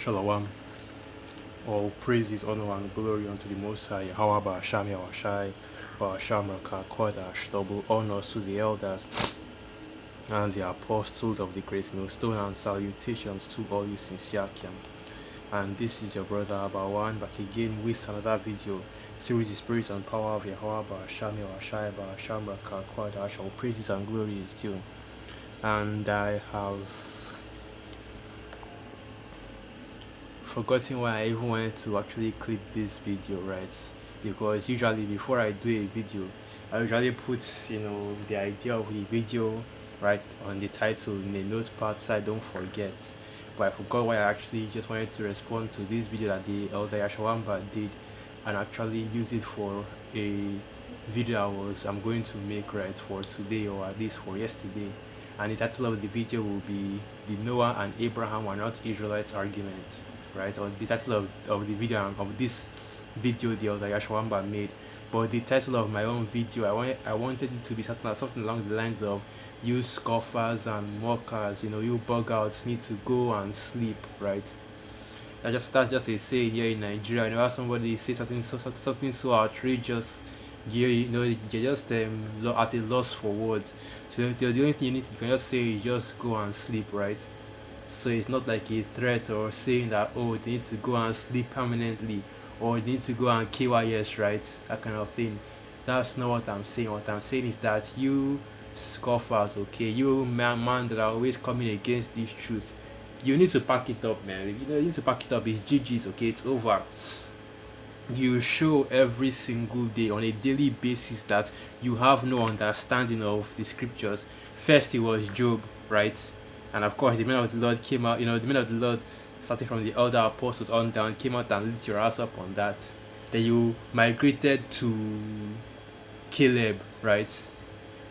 Shalom. All praises, honor, and glory unto the Most High. How about Shami Awashai, Bashama Kakwadash, double honors to the elders and the apostles of the great millstone, and salutations to all you sincere. And this is your brother Abawan back again with another video through the spirit and power of Yahweh, Bashami Awashai, Bashama Kakwadash. All praises and glory is due. And I have forgotten why I even wanted to actually clip this video, right? Because usually before I do a video, I usually put the idea of the video right on the title in a notepad so I don't forget. But I forgot why I actually just wanted to respond to this video that the Elder Yashawamba did and actually use it for a video I'm going to make right for today, or at least for yesterday. And the title of the video will be "The Noah and Abraham Were Not Israelites Arguments," right? Or the title of the video of this video the Elder Yashawamba made. But the title of my own video, I wanted it to be something along the lines of "You scoffers and mockers, you bug outs need to go and sleep," right? That's just a saying here in Nigeria. Whenever somebody says something so outrageous, you're just at a loss for words. So the only thing you can just say is just go and sleep, right? So it's not like a threat or saying that, oh, they need to go and sleep permanently, or they need to go and KYS, right? That kind of thing. That's not what I'm saying. What I'm saying is that you scoffers, okay, you man that are always coming against this truth, you need to pack it up, man. You need to pack it up. It's GG's, okay? It's over. You show every single day on a daily basis that you have no understanding of the scriptures. First it was Job, right? And of course the men of the Lord came out, the men of the Lord, starting from the elder apostles on down, came out and lit your ass up on that. Then you migrated to Caleb, right?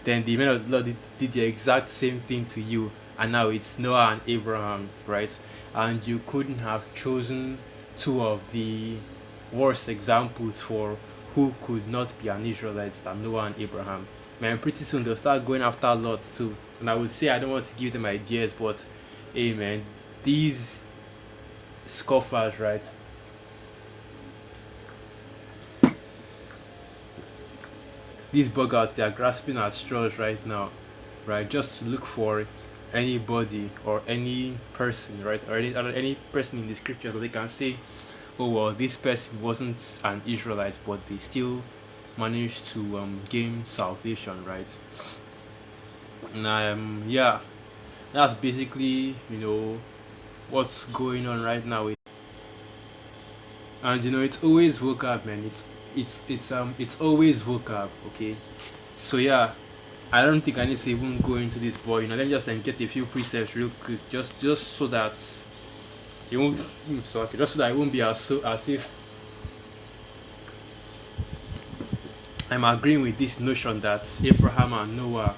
Then the men of the Lord did the exact same thing to you, and now it's Noah and Abraham, right? And you couldn't have chosen two of the worst examples for who could not be an Israelite than Noah and Abraham. Man, pretty soon they'll start going after Lot too. And I would say I don't want to give them ideas, but hey man, these scoffers, right? These buggers, they are grasping at straws right now, right? Just to look for anybody or any person, right? Or any person in the scriptures that they can say, oh well, this person wasn't an Israelite, but they still managed to gain salvation, right? And yeah, that's basically what's going on right now. And it's always vocab, man. It's always vocab, okay? So yeah, I don't think I need to even go into this, but let me just get a few precepts real quick, just so that it won't just so that it won't be as if I'm agreeing with this notion that Abraham and Noah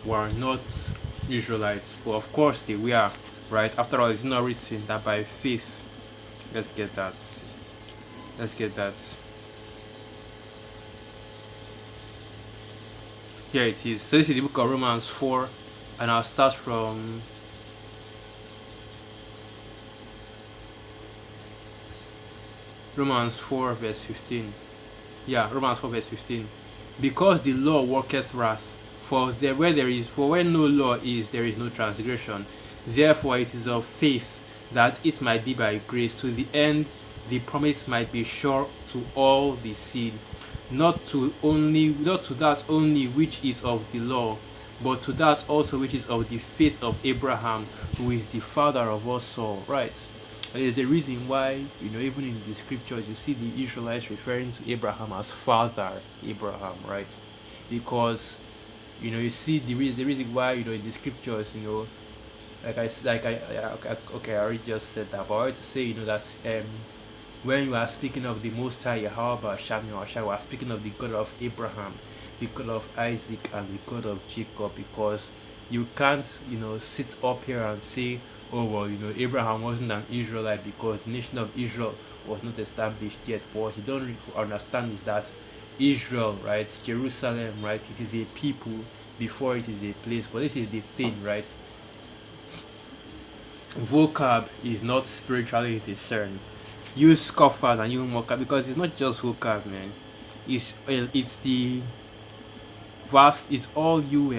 were not Israelites, but of course they were, right? After all, it's not written that by faith. Let's get that. Here it is. So this is the book of Romans 4, and I'll start from Romans 4 verse 15. Yeah, Romans 4 verse 15. Because the law worketh wrath, for where no law is, there is no transgression. Therefore it is of faith, that it might be by grace, to the end the promise might be sure to all the seed, not to that only which is of the law, but to that also which is of the faith of Abraham, who is the father of us all. Right? There's a reason why, even in the scriptures, you see the Israelites referring to Abraham as Father Abraham, right? Because, you see the reason why, in the scriptures, I already just said that, but I wanted to say, that when you are speaking of the Most High Yahweh Shem Yahushua, we are speaking of the God of Abraham, the God of Isaac, and the God of Jacob, because you can't, sit up here and say, oh well, Abraham wasn't an Israelite because the nation of Israel was not established yet. But what you don't understand is that Israel, right, Jerusalem, right, it is a people before it is a place. But this is the thing, right? vocab is not spiritually discerned. You scoffers and you mocker, because it's not just vocab, man. It's the vast. It's all you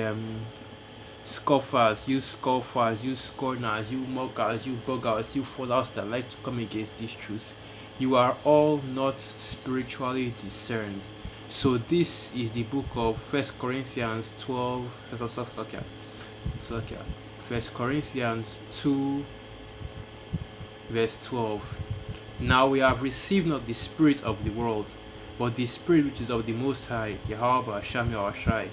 scoffers, you scorners, you mockers, you buggers, you followers that like to come against this truth. You are all not spiritually discerned. So this is the book of First Corinthians 12. First Corinthians 2 verse 12. Now we have received not the spirit of the world, but the Spirit which is of the Most High, Yahweh Hashem Yahushai,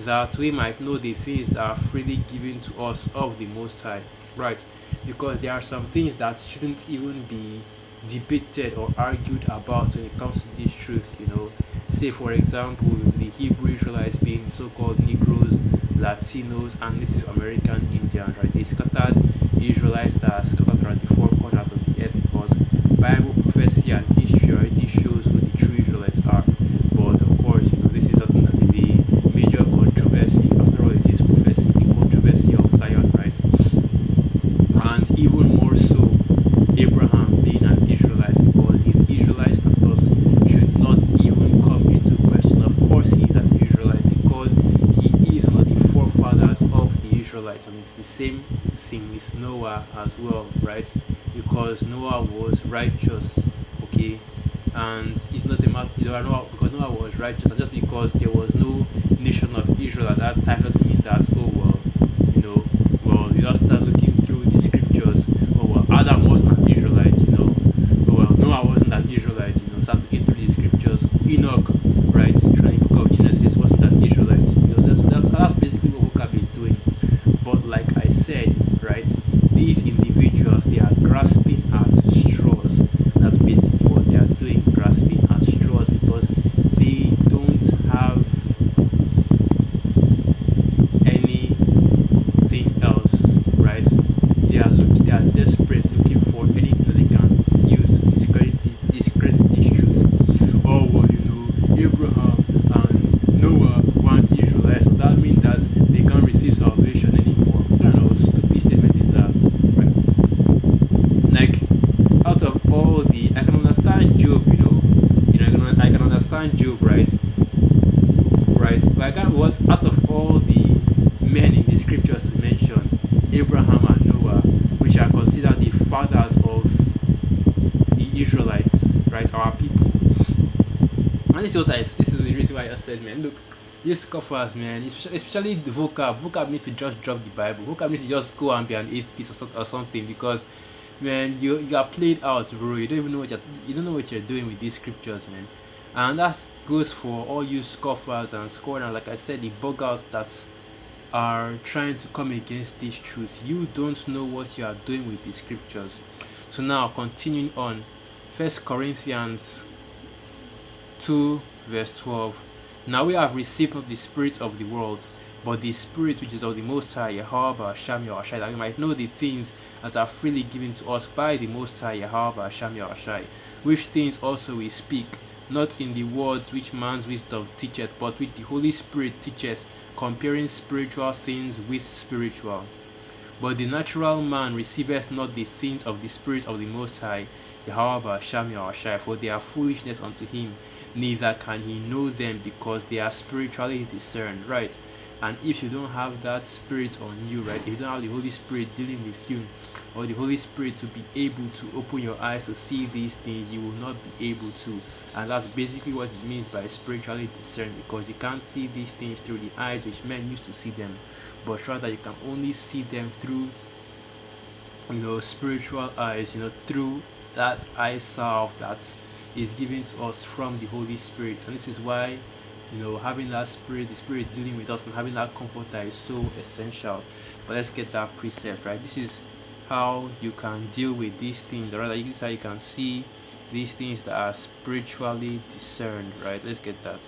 that we might know the things that are freely given to us of the Most High. Right? Because there are some things that shouldn't even be debated or argued about when it comes to this truth. Say for example, the Hebrew Israelites being so-called Negroes, Latinos, and Native American Indians. Right? They scattered Israelites that are scattered around the four corners of the earth, because Bible prophecy and history already shows who the true Israelites are. But of course, this is something that is a major controversy. After all, it is prophecy, the controversy of Zion, right? And even more so, Abraham being an Israelite, because his Israelite status should not even come into question. Of course, he is an Israelite because he is one of the forefathers of the Israelites, and it's the same thing with Noah as well, right? Because Noah was righteous, okay, and it's not a matter, because Noah was righteous, and just because there was no nation of Israel at that time doesn't mean that, oh well, you just start looking through the scriptures. Oh well, Adam wasn't an Israelite, oh well, Noah wasn't an Israelite, start looking through the scriptures. Enoch, right, from the book of Genesis, wasn't an Israelite. That's basically what Vocab is doing. But like I said, right, these individuals, they are grasping at straws. That's basically what they are doing, grasping at straws, because they don't have anything else, right? They are desperate, looking for anything that they can use to discredit this truth. Oh well, Abraham and Noah weren't Israelites, so that means that they can't receive salvation anymore. What kind of stupid statement is that, right? Like, out of all I can understand Job, I can understand Job, right? Right? Like, out of all the men in the scriptures to mention, Abraham and Noah, which are considered the fathers of the Israelites, right? Our people. And this is the reason why I said, man, look, these scoffers, man, especially the vocab needs to just drop the Bible. Vocab needs to just go and be an atheist or something, because, man, you are played out, bro. You don't know what you're doing with these scriptures, man. And that goes for all you scoffers and scorners, like I said, the buggers that are trying to come against this truth. You don't know what you are doing with the scriptures. So now, continuing on, First Corinthians 2 verse 12. Now we have received not the spirit of the world, but the Spirit which is of the Most High, Yahweh Hashem Yahushai, that we might know the things that are freely given to us by the Most High, Yahweh Hashem Yahushai, which things also we speak, not in the words which man's wisdom teacheth, but which the Holy Spirit teacheth, comparing spiritual things with spiritual. But the natural man receiveth not the things of the Spirit of the Most High, Yahweh Hashem Yahushai, for they are foolishness unto him, neither can he know them, because they are spiritually discerned, right? And if you don't have that spirit on you, right, if you don't have the Holy Spirit dealing with you, or the Holy Spirit to be able to open your eyes to see these things, you will not be able to. And that's basically what it means by spiritually discerned, because you can't see these things through the eyes which men used to see them, but rather you can only see them through, spiritual eyes, through that eye salve that is given to us from the Holy Spirit. And this is why, having that spirit, the Spirit dealing with us, and having that comforter is so essential. But let's get that precept, right? This is how you can deal with these things, or rather, this is how you can see these things that are spiritually discerned, right? Let's get that.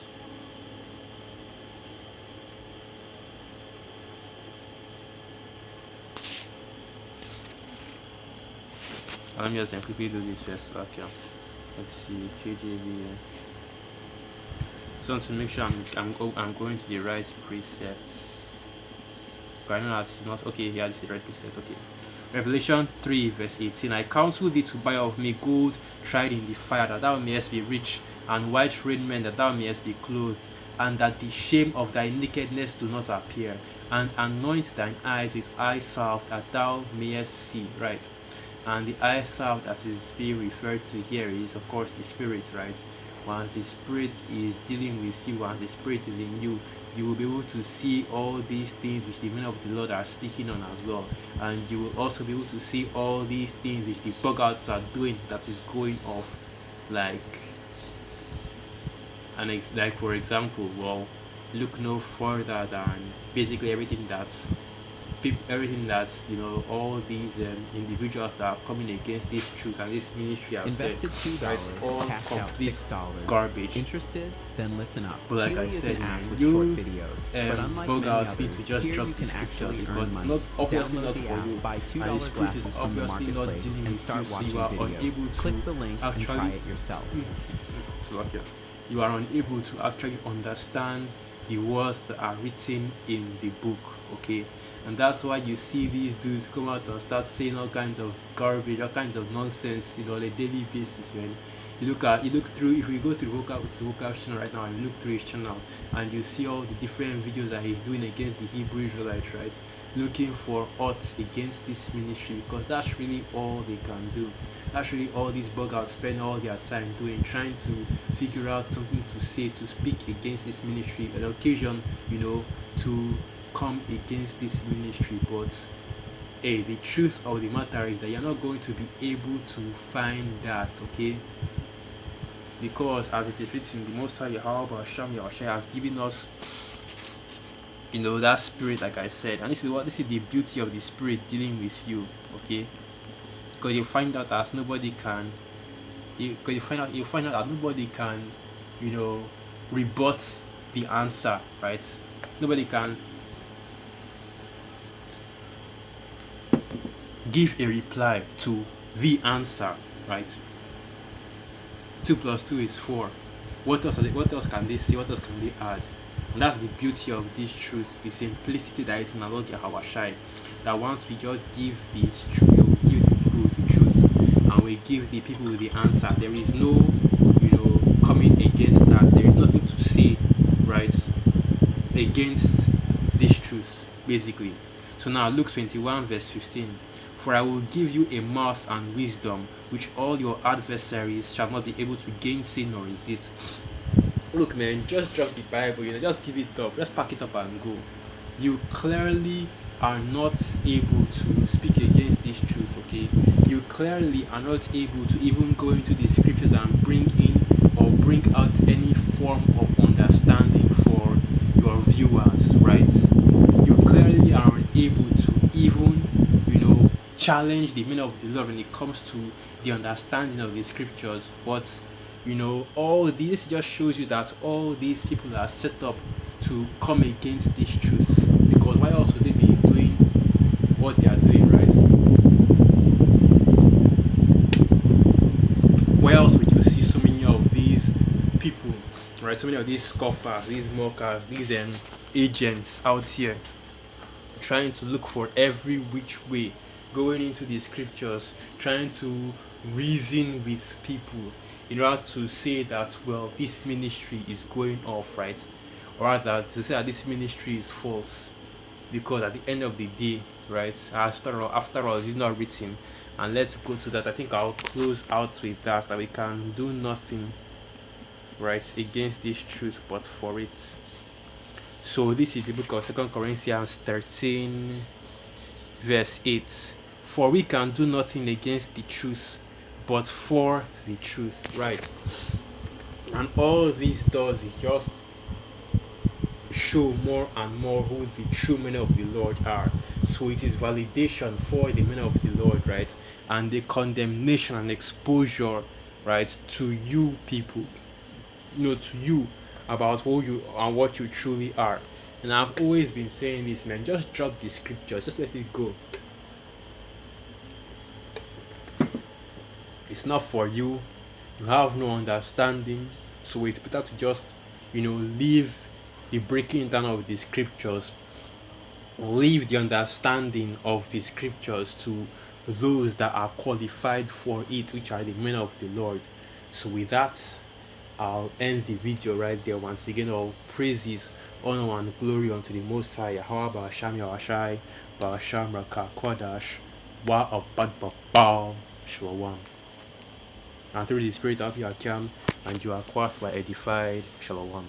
Let me just quickly do this first. Okay. Let's see, KJV. So to make sure I'm going to the right precepts. I know that's not okay. Yeah, this is the right precept. Okay. Revelation 3 verse 18. I counsel thee to buy of me gold tried in the fire, that thou mayest be rich, and white raiment, that thou mayest be clothed, and that the shame of thy nakedness do not appear, and anoint thine eyes with eye salve, that thou mayest see. Right? And the eye salve that is being referred to here is, of course, the Spirit. Right? Once the Spirit is dealing with you, once the Spirit is in you, you will be able to see all these things which the men of the Lord are speaking on as well. And you will also be able to see all these things which the bug outs are doing that is going off. Like, like for example, well, look no further than basically everything that's all these individuals that are coming against this truth and this ministry have said. Invested $2, All cashed out complete $6. garbage. Interested? Then listen up. But like I Chewy is said, an app man, with you short videos. But unlike bug many outs need others, to just here drop you the can scriptures actually because earn it's money. not obviously Download not the for app, you, buy $2 and the spirit is glasses from the obviously not marketplace, dealing and with start you, so watching you are videos. unable to Click the link and actually try it yourself. Slovakia. You are unable to actually understand the words that are written in the book, okay? And that's why you see these dudes come out and start saying all kinds of garbage, all kinds of nonsense, on a daily basis, man. You look through, if we go to Vocal channel right now and you look through his channel and you see all the different videos that he's doing against the Hebrew Israelites, right? Looking for odds against this ministry, because that's really all they can do. That's really all these bug outs spend all their time doing, trying to figure out something to say, to speak against this ministry, an occasion, to come against this ministry. But hey, the truth of the matter is that you're not going to be able to find that, okay? Because as it is written, the Most High Yahweh Hashem Yahushua has given us, that spirit, like I said, and this is the beauty of the spirit dealing with you, okay? Because you find out that nobody can, you find out that nobody can, rebut the answer, right? Nobody can give a reply to the answer, right? 2 plus 2 is 4. What else can they say? What else can they add? And that's the beauty of this truth, the simplicity that is in our Lord Yahushua. That once we just give this truth, we give the people the truth, and we give the people the answer, there is no, coming against that. There is nothing to say, right, against this truth, basically. So now, Luke 21, verse 15. For I will give you a mouth and wisdom, which all your adversaries shall not be able to gainsay nor resist. Look, man, just drop the Bible, just give it up, just pack it up and go. You clearly are not able to speak against this truth, okay? You clearly are not able to even go into the scriptures and bring in or bring out any form of understanding for your viewers, right? You clearly are unable to even, challenge the meaning of the Lord when it comes to the understanding of the scriptures. But all this just shows you that all these people are set up to come against this truth, because why else would they be doing what they are doing, right? Where else would you see so many of these people, right? So many of these scoffers, these mockers, these agents out here trying to look for every which way, going into the scriptures, trying to reason with people in order to say that, well, this ministry is going off, right? Or rather, to say that this ministry is false, because at the end of the day, right, after all, it's not written. And let's go to that. I think I'll close out with that we can do nothing, right, against this truth but for it. So this is the book of 2 Corinthians 13, verse 8. For we can do nothing against the truth, but for the truth, right? And all this does is just show more and more who the true men of the Lord are. So it is validation for the men of the Lord, right? And the condemnation and exposure, right, to you people, to you, about who you and what you truly are. And I've always been saying this, man, just drop the scriptures, just let it go. It's not for you. You have no understanding, so it's better to just leave the breaking down of the scriptures, leave the understanding of the scriptures to those that are qualified for it, which are the men of the Lord. So with that, I'll end the video right there. Once again, all praises, honor, and glory unto the Most High. Yahweh Basham Yahashai, Basham Raka Kwadash, Wa Abad Shalom. And through the Spirit of Yakim, and you are quite edified. Shalom.